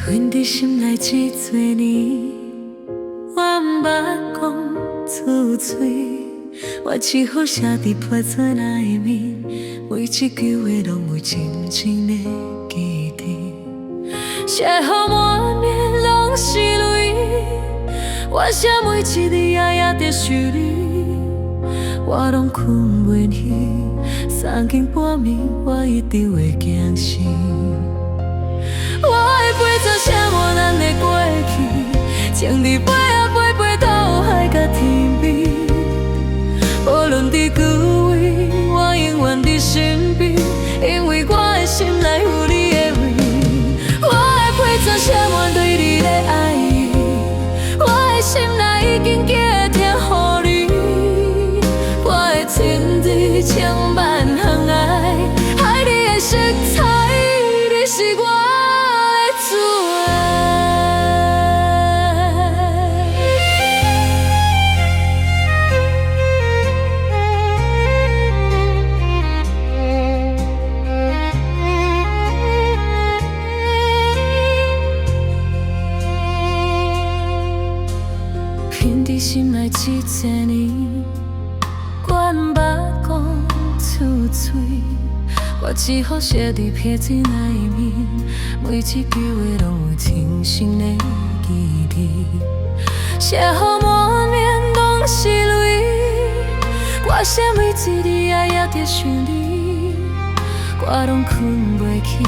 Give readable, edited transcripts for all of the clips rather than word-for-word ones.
阮伫心内这多年，我毋捌讲出嘴，我只好写伫破纸仔的面，每一句话拢有真情的记忆，写好满面拢是泪，我写每一字夜夜在想你，我拢困袂去，三更半暝我一直会惊醒。我的杯座写满咱的过去，情伫飞啊飞飞到海甲天边，无论伫佫位，我永远伫身边，因为我的心内有你的位。我的杯座写满对你的爱意，我的心内已经记会听予你，我的情对千万行爱，爱你的色彩，你是我。印伫心内这多年，我毋捌讲出嘴，我只好写伫撇纸仔的面，每一句话拢有真心的记忆，写好满面拢是泪，我写每一字夜夜在想你，我拢困袂去，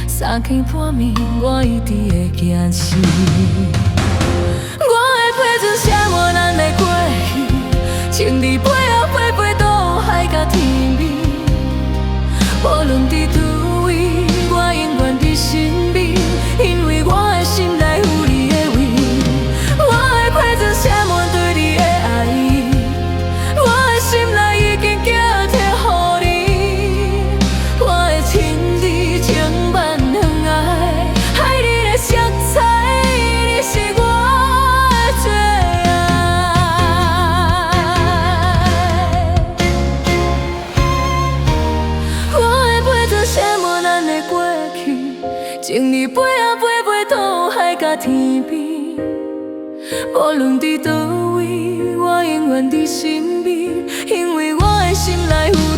三更半暝我一直会惊醒。写满咱的过去，情伫飞啊飞飞到海甲天边，无论伫佗位，我永远伫身边，因为我的心内有你的位。我的批准写满对你的爱意，我的心内已经记听予你，我的情伫千万行爱，爱你的色彩，你是我。情伫飞啊飞飞到海甲天边，无论伫佗位，我永远伫身边，因为我的心内有。